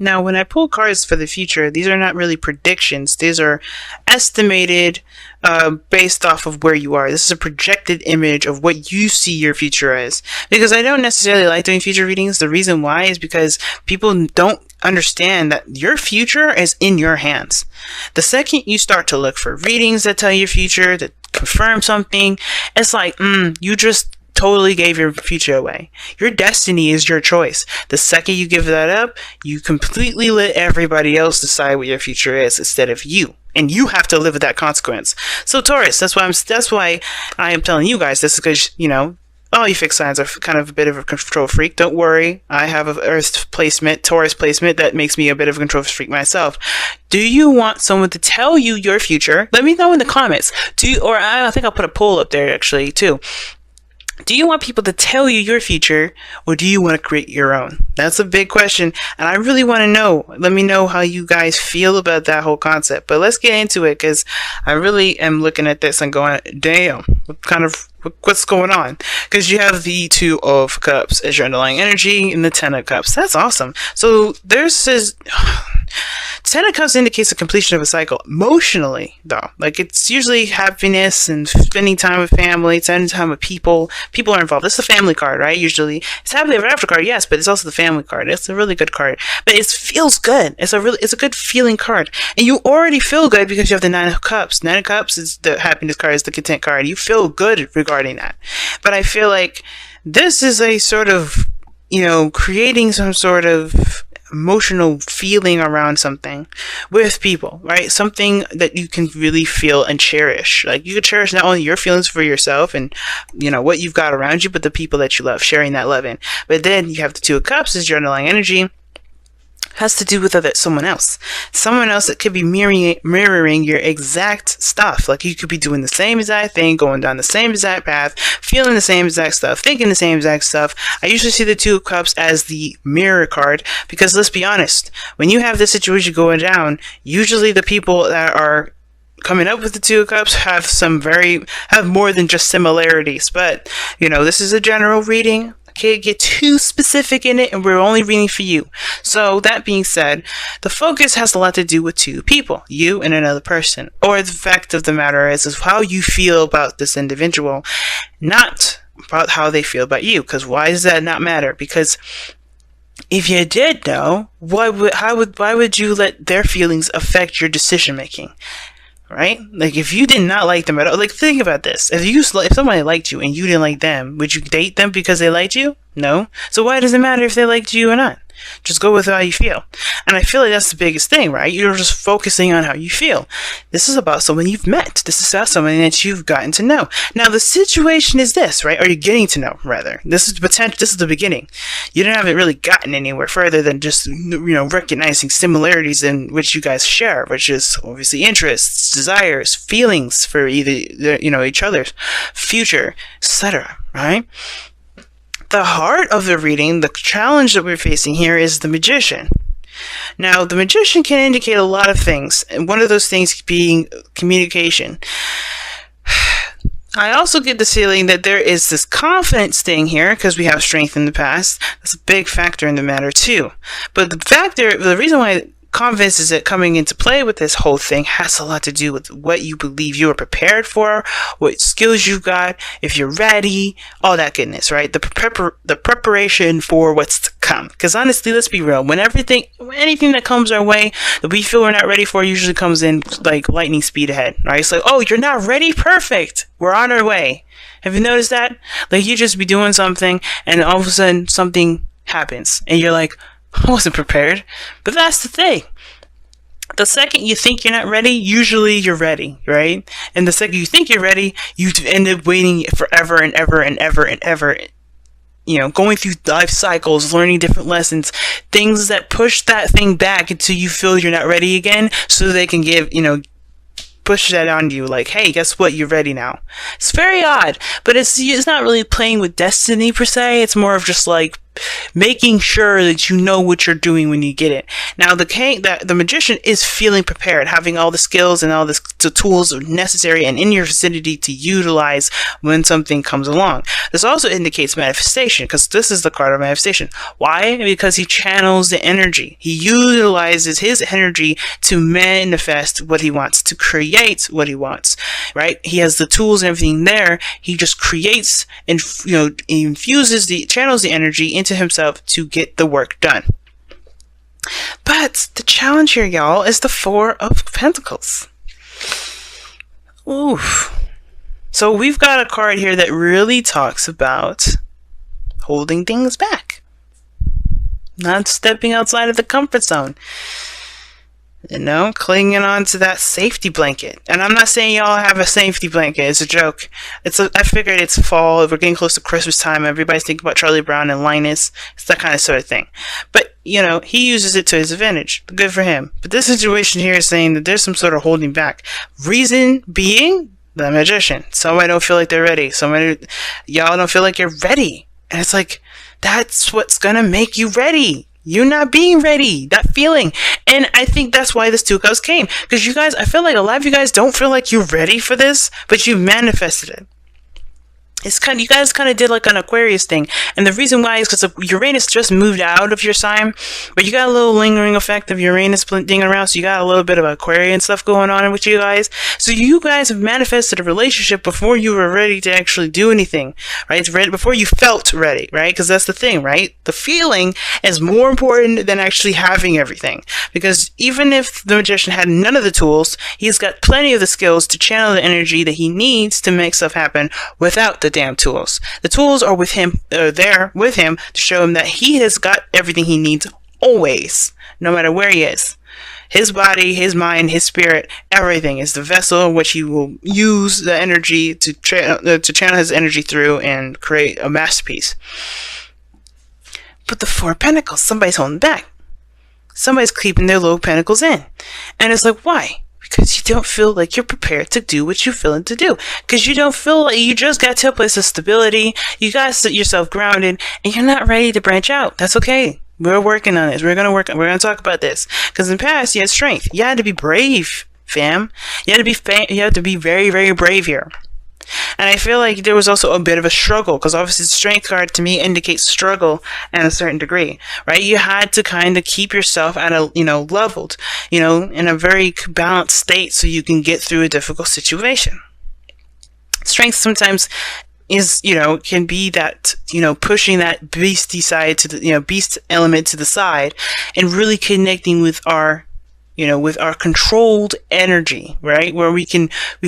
Now, when I pull cards for the future, these are not really predictions. These are estimated based off of where you are. This is a projected image of what you see your future as. Because I don't necessarily like doing future readings. The reason why is because people don't understand that your future is in your hands. The second you start to look for readings that tell your future, that confirm something, it's like, you just totally gave your future away. Your destiny is your choice. The second you give that up, you completely let everybody else decide what your future is instead of you. And you have to live with that consequence. So Taurus, that's why I am telling you guys this, because, all you fixed signs are kind of a bit of a control freak. Don't worry. I have an Earth placement, Taurus placement, that makes me a bit of a control freak myself. Do you want someone to tell you your future? Let me know in the comments. I think I'll put a poll up there actually too. Do you want people to tell you your future, or do you want to create your own? That's a big question, and I really want to know. Let me know how you guys feel about that whole concept. But let's get into it, because I really am looking at this and going, damn, what's going on? Because you have the Two of Cups as your underlying energy and the Ten of Cups. That's awesome. So there's this... Ten of Cups indicates the completion of a cycle emotionally, though. Like, it's usually happiness and spending time with family, spending time with people. People are involved. This is a family card, right? Usually, it's happily ever after card, yes, but it's also the family card. It's a really good card, but it feels good. It's a good feeling card, and you already feel good because you have the Nine of Cups. Nine of Cups is the happiness card, is the content card. You feel good regarding that, but I feel like this is a sort of, creating some sort of emotional feeling around something with people, right? Something that you can really feel and cherish. Like, you can cherish not only your feelings for yourself and, what you've got around you, but the people that you love, sharing that love in. But then you have the Two of Cups as your underlying energy. Has to do with someone else that could be mirroring your exact stuff. Like, you could be doing the same exact thing, going down the same exact path, feeling the same exact stuff, thinking the same exact stuff. I usually see the Two of Cups as the mirror card, because let's be honest, when you have this situation going down, usually the people that are coming up with the Two of Cups have more than just similarities. But this is a general reading. Can't get too specific in it, and we're only reading for you. So that being said, the focus has a lot to do with two people, you and another person. Or the fact of the matter is how you feel about this individual, not about how they feel about you. Because why does that not matter? Because if you did know, why would you let their feelings affect your decision making? Right? Like, if you did not like them at all, like, think about this. If somebody liked you and you didn't like them, would you date them because they liked you? No. So why does it matter if they liked you or not? Just go with how you feel. And I feel like that's the biggest thing, right? You're just focusing on how you feel. This is about someone you've met. This is about someone that you've gotten to know. Now, the situation is this, right? Or you're getting to know, rather. This is potential. This is the beginning. You haven't really gotten anywhere further than just, recognizing similarities in which you guys share, which is obviously interests, desires, feelings for either, each other's future, etc., right? The heart of the reading, the challenge that we're facing here, is the Magician. Now, the Magician can indicate a lot of things, and one of those things being communication. I also get the feeling that there is this confidence thing here, because we have strength in the past. That's a big factor in the matter, too. But the reason why confidence is coming into play with this whole thing has a lot to do with what you believe you are prepared for, what skills you've got, if you're ready, all that goodness, right? The preparation for what's to come. Because honestly, let's be real, anything that comes our way that we feel we're not ready for usually comes in like lightning speed ahead, right? It's like, oh, you're not ready? Perfect. We're on our way. Have you noticed that? Like, you just be doing something and all of a sudden something happens and you're like, I wasn't prepared. But that's the thing. The second you think you're not ready, usually you're ready, right? And the second you think you're ready, you end up waiting forever and ever and ever and ever. Going through life cycles, learning different lessons, things that push that thing back until you feel you're not ready again, so they can push that on you, like, hey, guess what, you're ready now. It's very odd, but it's not really playing with destiny per se. It's more of just like making sure that you know what you're doing when you get it. Now, the magician is feeling prepared, having all the skills and all the tools necessary and in your vicinity to utilize when something comes along. This also indicates manifestation, because this is the card of manifestation. Why? Because he channels the energy. He utilizes his energy to manifest what he wants, to create what he wants, right? He has the tools and everything there. He just creates and, channels the energy into himself to get the work done. But the challenge here, y'all, is the Four of Pentacles. Oof. So we've got a card here that really talks about holding things back, not stepping outside of the comfort zone. Clinging on to that safety blanket. And I'm not saying y'all have a safety blanket. It's a joke. I figured it's fall. We're getting close to Christmas time. Everybody's thinking about Charlie Brown and Linus. It's that kind of sort of thing. But, he uses it to his advantage. Good for him. But this situation here is saying that there's some sort of holding back. Reason being, the magician. Somebody don't feel like they're ready. Y'all don't feel like you're ready. And it's like, that's what's gonna make you ready. You're not being ready. That feeling. And I think that's why this Two of Cups came. Because you guys, I feel like a lot of you guys don't feel like you're ready for this, but you manifested it. You guys kind of did like an Aquarius thing. And the reason why is because Uranus just moved out of your sign, but you got a little lingering effect of Uranus dinging around, so you got a little bit of Aquarian stuff going on with you guys. So you guys have manifested a relationship before you were ready to actually do anything, right? It's ready before you felt ready, right? Because that's the thing, right? The feeling is more important than actually having everything. Because even if the magician had none of the tools, he's got plenty of the skills to channel the energy that he needs to make stuff happen without the damn tools. The tools are with him, there with him to show him that he has got everything he needs always, no matter where he is. His body, his mind, his spirit, everything is the vessel in which he will use the energy to channel his energy through and create a masterpiece. But the Four of Pentacles, somebody's holding back. Somebody's keeping their little pentacles in. And it's like, why? Because you don't feel like you're prepared to do what you're feeling to do. Because you don't feel like you just got to a place of stability. You got to sit yourself grounded, and you're not ready to branch out. That's okay. We're working on this. We're going to talk about this. Because in the past, you had strength. You had to be brave, fam. You had to be very, very brave here. And I feel like there was also a bit of a struggle, because obviously the strength card to me indicates struggle at a certain degree, right? You had to kind of keep yourself at a, leveled, in a very balanced state so you can get through a difficult situation. Strength sometimes is, can be that, pushing that beastie side to the, beast element to the side and really connecting with our controlled energy, right? Where we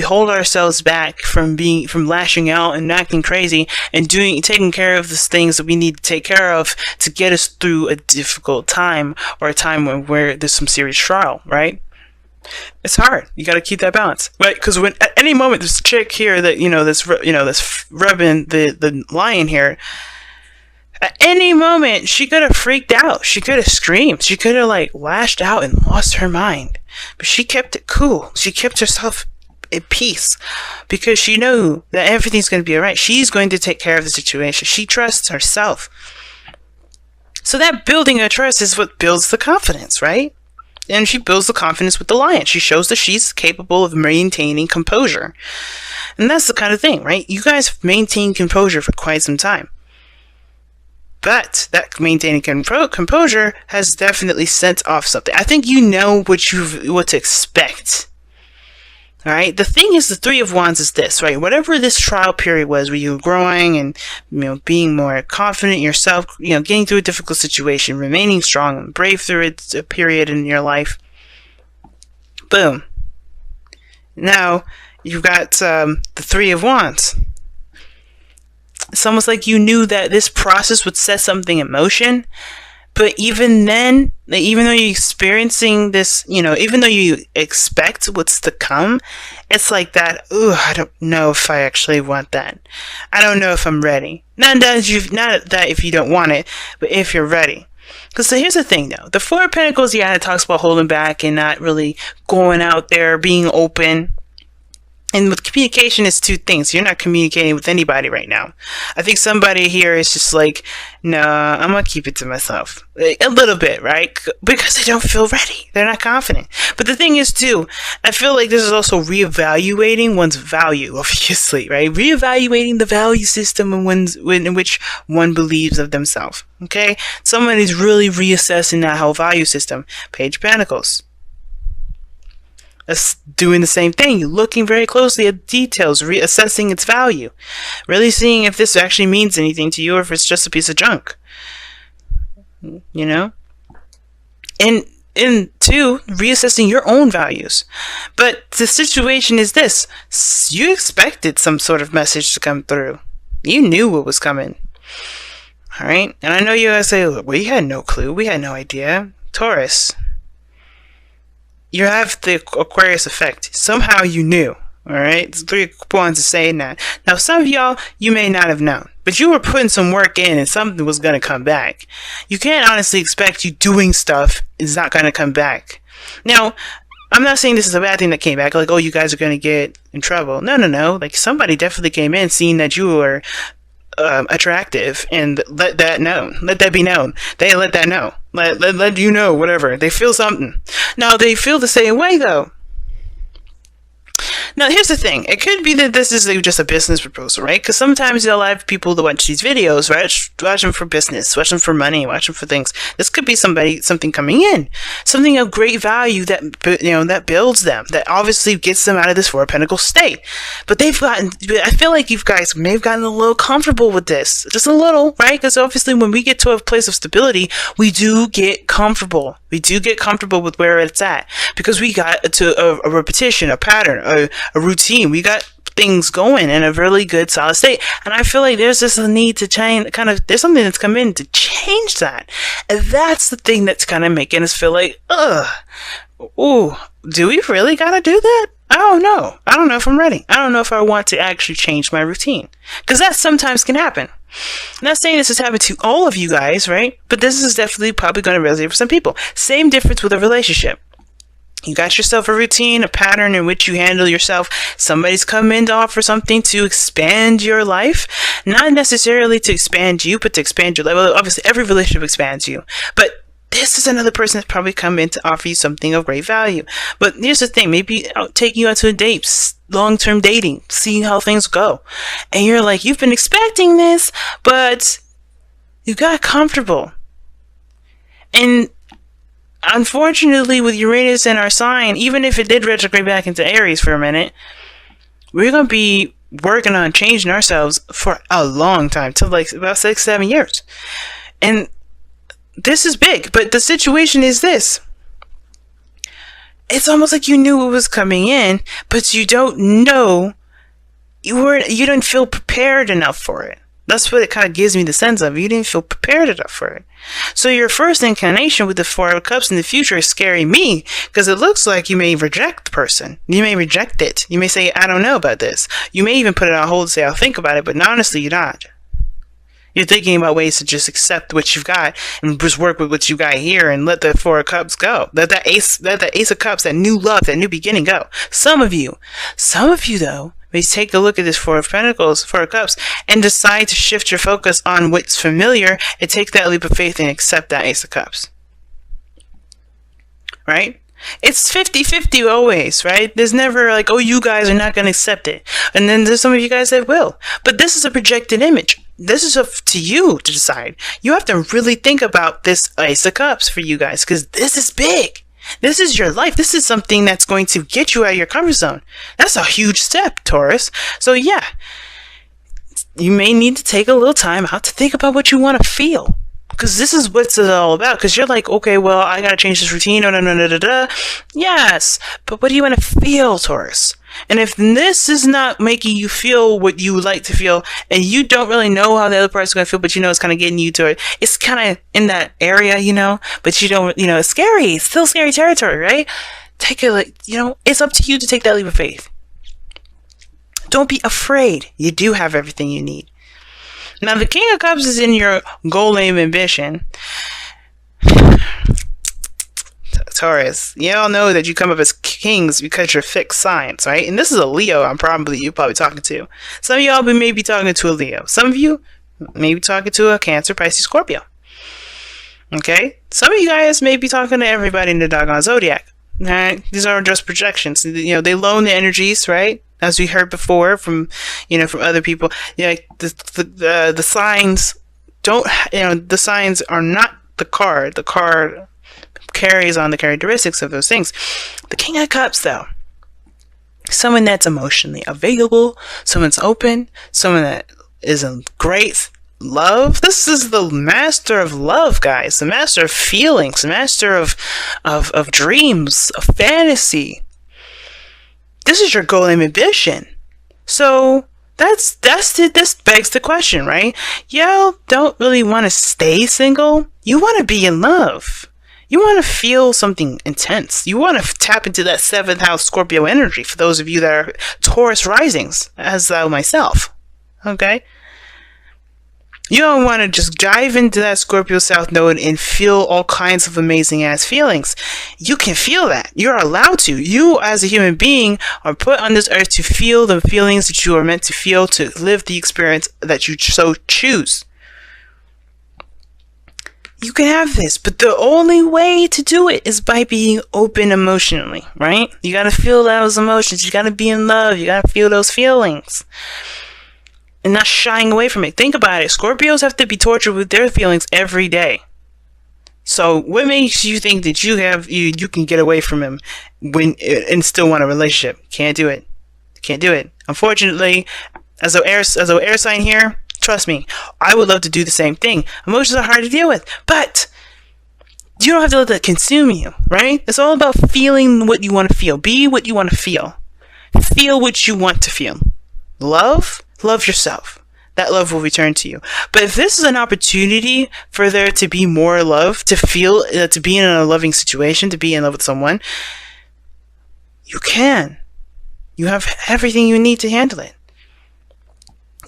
hold ourselves back from lashing out and acting crazy and taking care of the things that we need to take care of to get us through a difficult time or a time where there's some serious trial, right? It's hard. You got to keep that balance, right? Because when at any moment this chick here that this rubbing the lion here. At any moment, she could have freaked out. She could have screamed. She could have, lashed out and lost her mind. But she kept it cool. She kept herself at peace because she knew that everything's going to be all right. She's going to take care of the situation. She trusts herself. So that building of trust is what builds the confidence, right? And she builds the confidence with the lion. She shows that she's capable of maintaining composure. And that's the kind of thing, right? You guys have maintained composure for quite some time. But that maintaining composure has definitely sent off something. I think you know what to expect. All right. The thing is, the Three of Wands is this, right? Whatever this trial period was, where you were growing and being more confident in yourself, getting through a difficult situation, remaining strong and brave through a period in your life. Boom. Now you've got the Three of Wands. It's almost like you knew that this process would set something in motion. But even then, even though you're experiencing this, even though you expect what's to come, it's like that, I don't know if I actually want that. I don't know if I'm ready. Not that if you don't want it, but if you're ready. Because so here's the thing, though. The Four of Pentacles, it talks about holding back and not really going out there, being open. And with communication, it's two things. You're not communicating with anybody right now. I think somebody here is just like, no, I'm going to keep it to myself. A little bit, right? Because they don't feel ready. They're not confident. But the thing is, too, I feel like this is also reevaluating one's value, obviously, right? Reevaluating the value system in which one believes of themselves, okay? Someone is really reassessing that whole value system. Page of Pentacles. That's doing the same thing. You're looking very closely at details, reassessing its value, really seeing if this actually means anything to you or if it's just a piece of junk. You know? And two, reassessing your own values. But the situation is this. You expected some sort of message to come through. You knew what was coming. Alright? And I know you guys say, we had no clue. We had no idea. Taurus. You have the Aquarius effect. Somehow you knew. Alright? There's 3 points of saying that. Now, some of y'all, you may not have known. But you were putting some work in and something was going to come back. You can't honestly expect you doing stuff is not going to come back. Now, I'm not saying this is a bad thing that came back. Like, oh, you guys are going to get in trouble. No. Like, somebody definitely came in seeing that you were attractive and let that be known. They let that know. Let you know, whatever. They feel something. Now, they feel the same way, though. Now, here's the thing. It could be that this is just a business proposal, right? Because sometimes you'll have people that watch these videos, right? Watch them for business, watch them for money, watch them for things. This could be something coming in. Something of great value that builds them, that obviously gets them out of this Four of Pentacles state. But I feel like you guys may have gotten a little comfortable with this. Just a little, right? Because obviously when we get to a place of stability, we do get comfortable. We do get comfortable with where it's at. Because we got to a repetition, a pattern, a routine. We got things going in a really good solid state. And I feel like there's just a need to change, there's something that's come in to change that. And that's the thing that's kind of making us feel like, ooh, do we really gotta do that? I don't know. I don't know if I'm ready. I don't know if I want to actually change my routine. Because that sometimes can happen. I'm not saying this has happened to all of you guys, right? But this is definitely probably going to resonate for some people. Same difference with a relationship. You got yourself a routine, a pattern in which you handle yourself. Somebody's come in to offer something to expand your life. Not necessarily to expand you, but to expand your life. Well, obviously, every relationship expands you. But this is another person that's probably come in to offer you something of great value. But here's the thing. Maybe I'll take you out to a date, long-term dating, seeing how things go. And you're like, you've been expecting this, but you got comfortable. And unfortunately, with Uranus in our sign, even if it did retrograde back into Aries for a minute, we're going to be working on changing ourselves for a long time, till like about 6-7 years. And this is big, but the situation is this. It's almost like you knew it was coming in, but you don't know, you didn't feel prepared enough for it. That's what it kind of gives me the sense of. You didn't feel prepared enough for it. So your first incarnation with the Four of Cups in the future is scaring me, because it looks like you may reject the person. You may reject it. You may say, I don't know about this. You may even put it on hold and say, I'll think about it, but honestly, you're not. You're thinking about ways to just accept what you've got and just work with what you got here and let the Four of Cups go. Let the Ace of Cups, that new love, that new beginning go. Some of you though, may take a look at this Four of Pentacles, Four of Cups, and decide to shift your focus on what's familiar and take that leap of faith and accept that Ace of Cups. Right? It's 50-50 always, right? There's never like, oh, you guys are not going to accept it. And then there's some of you guys that will. But this is a projected image. This is up to you to decide. You have to really think about this Ace of Cups for you guys, because this is big. This is your life. This is something that's going to get you out of your comfort zone. That's a huge step, Taurus. So yeah, you may need to take a little time out to think about what you want to feel. Because this is what's it all about. Because you're like, okay, well, I got to change this routine. No. Yes, but what do you want to feel, Taurus? And if this is not making you feel what you would like to feel, and you don't really know how the other person's going to feel, but you know it's kind of getting you to it, it's kind of in that area, but you don't, it's scary. It's still scary territory, right? Take it, it's up to you to take that leap of faith. Don't be afraid. You do have everything you need. Now, the King of Cups is in your goal, aim, ambition. Taurus, you all know that you come up as kings because you're fixed signs, right? And this is a Leo you're probably talking to. Some of y'all may be talking to a Leo. Some of you may be talking to a Cancer, Pisces, Scorpio. Okay? Some of you guys may be talking to everybody in the doggone zodiac. Alright? These are just projections. They loan the energies, right? As we heard before from other people. Yeah, the signs don't, the signs are not the card. The card carries on the characteristics of those things. The King of Cups, though, someone that's emotionally available, someone that's open, someone that is in great love. This is the master of love, guys. The master of feelings, the master of dreams, of fantasy. This is your goal and ambition. So this begs the question, right? Y'all don't really want to stay single. You want to be in love. You want to feel something intense. You want to tap into that 7th house Scorpio energy for those of you that are Taurus risings, as thou myself. Okay? You don't want to just dive into that Scorpio South Node and feel all kinds of amazing ass feelings. You can feel that. You're allowed to. You, as a human being, are put on this earth to feel the feelings that you are meant to feel, to live the experience that you so choose. You can have this, but the only way to do it is by being open emotionally, right? You gotta feel those emotions. You gotta be in love. You gotta feel those feelings. And not shying away from it. Think about it. Scorpios have to be tortured with their feelings every day. So what makes you think that you can get away from him and still want a relationship? Can't do it. Can't do it. Unfortunately, as an air sign here, trust me, I would love to do the same thing. Emotions are hard to deal with, but you don't have to let that consume you, right? It's all about feeling what you want to feel. Be what you want to feel. Feel what you want to feel. Love yourself. That love will return to you. But if this is an opportunity for there to be more love, to feel, to be in a loving situation, to be in love with someone, you can. You have everything you need to handle it.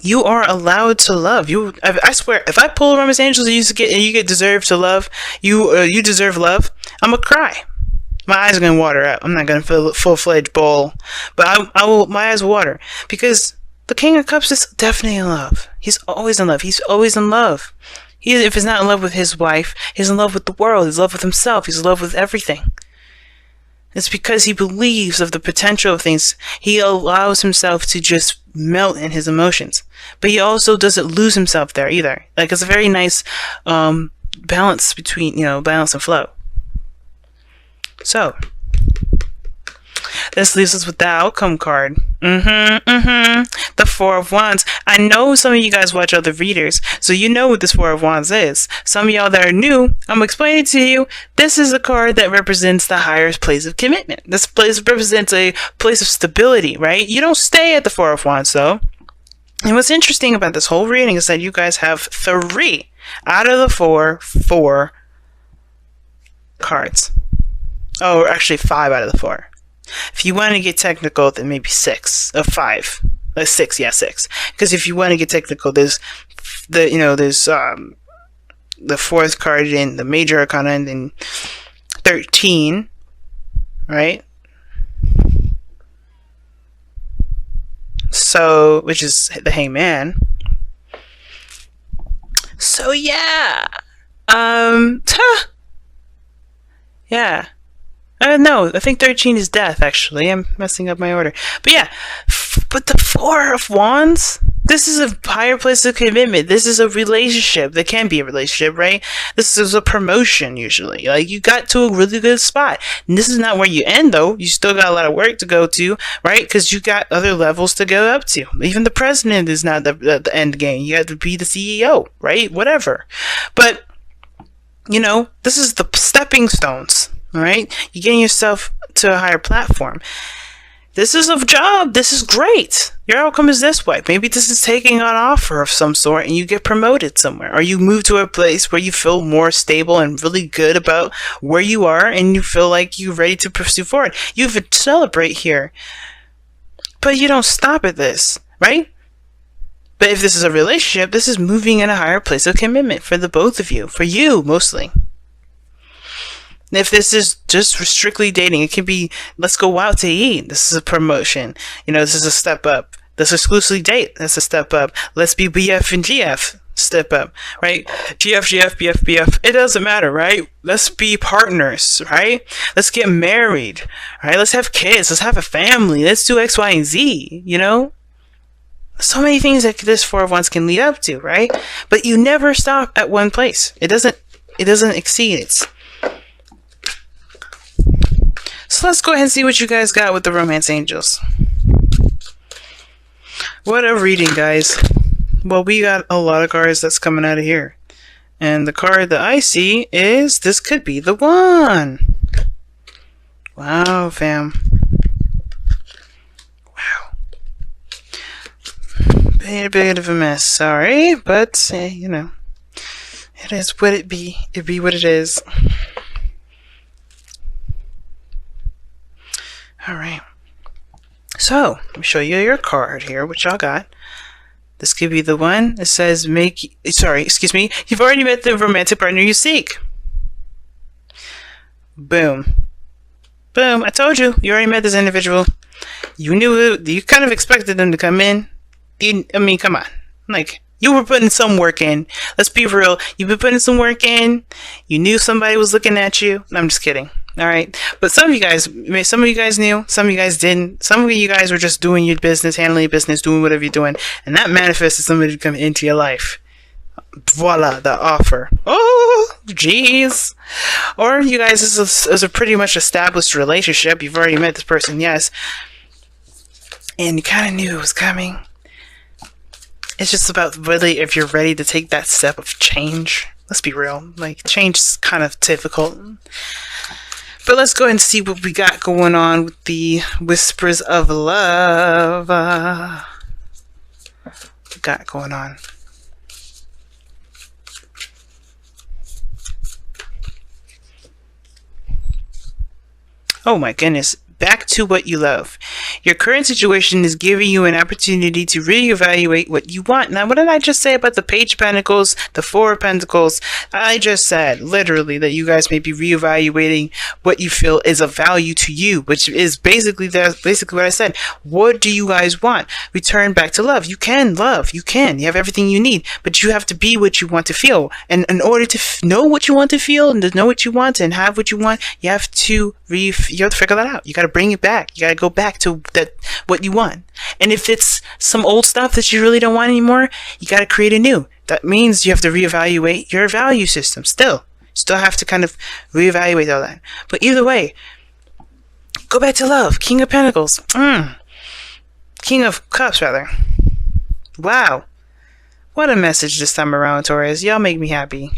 You are allowed to love. I swear, if I pull around Miss Angels and you get deserve to love, you deserve love, I'm gonna cry. My eyes are gonna water out. I'm not gonna feel a full-fledged bowl, but I will. My eyes will water because the King of Cups is definitely in love. He's always in love. He's always in love. If he's not in love with his wife, he's in love with the world. He's in love with himself. He's in love with everything. It's because he believes of the potential of things. He allows himself to just melt in his emotions. But he also doesn't lose himself there either. Like, it's a very nice balance between, balance and flow. So, this leaves us with the outcome card. The Four of Wands. I know some of you guys watch other readers, so you know what this Four of Wands is. Some of y'all that are new, I'm explaining to you, this is a card that represents the highest place of commitment. This place represents a place of stability, right? You don't stay at the Four of Wands, though. And what's interesting about this whole reading is that you guys have 3 out of the 4 cards. Oh, actually 5 out of the 4. If you want to get technical, then maybe 6 or 5. 6, yeah, 6. Because if you want to get technical, there's the 4th card in the Major Arcana and then 13, right? So, which is the Hangman. So yeah, yeah. No, I think 13 is death, actually. I'm messing up my order. But yeah, but the Four of Wands, this is a higher place of commitment. This is a relationship. There can be a relationship, right? This is a promotion, usually. Like, you got to a really good spot. And this is not where you end, though. You still got a lot of work to go to, right? Because you got other levels to go up to. Even the president is not the end game. You have to be the CEO, right? Whatever. But, this is the stepping stones. All right, you're getting yourself to a higher platform. This is a job. This is great. Your outcome is this way. Maybe this is taking an offer of some sort and you get promoted somewhere, or you move to a place where you feel more stable and really good about where you are and you feel like you're ready to pursue forward. You even celebrate here, but you don't stop at this, right? But if this is a relationship, this is moving in a higher place of commitment for the both of you, for you mostly. If this is just strictly dating, it can be, let's go out to eat. This is a promotion. This is a step up. Let's exclusively date. That's a step up. Let's be BF and GF. Step up, right? GF, GF, BF, BF. It doesn't matter, right? Let's be partners, right? Let's get married, right? Let's have kids. Let's have a family. Let's do X, Y, and Z, So many things that this 4 of Wands can lead up to, right? But you never stop at one place. It doesn't exceed it. So let's go ahead and see what you guys got with the romance angels. What a reading, guys. Well, we got a lot of cards that's coming out of here. And the card that I see is, this could be the one. Wow, fam. Wow. A bit of a mess, sorry. But, it is what it be. It be what it is. Alright. So, let me show you your card here, which y'all got. This could be the one that says you've already met the romantic partner you seek. Boom. Boom, I told you, you already met this individual. You knew it, you kind of expected them to come in. Come on. Like, you were putting some work in. Let's be real. You've been putting some work in. You knew somebody was looking at you. No, I'm just kidding. Alright, but some of you guys knew, some of you guys didn't. Some of you guys were just doing your business, handling your business, doing whatever you're doing, and that manifested somebody to come into your life. Voila, the offer. Oh, jeez. Or you guys, this is a pretty much established relationship. You've already met this person, yes, and you kind of knew it was coming. It's just about really if you're ready to take that step of change. Let's be real, like, change is kind of difficult. But let's go ahead and see what we got going on with the Whispers of Love. What we got going on? Oh my goodness. Back to what you love. Your current situation is giving you an opportunity to reevaluate what you want. Now, what did I just say about the Page of Pentacles, the Four of Pentacles? I just said, literally, that you guys may be reevaluating what you feel is of value to you, which is basically what I said. What do you guys want? Return back to love. You can love. You can. You have everything you need, but you have to be what you want to feel. And in order to know what you want to feel and to know what you want and have what you want, you have to figure that out. You got to bring it back. You got to go back to what you want. And if it's some old stuff that you really don't want anymore, you got to create a new. That means you have to reevaluate your value system. Still have to kind of reevaluate all that. But either way, go back to love. King of Pentacles. King of Cups, rather. Wow. What a message this time around, Taurus. Y'all make me happy.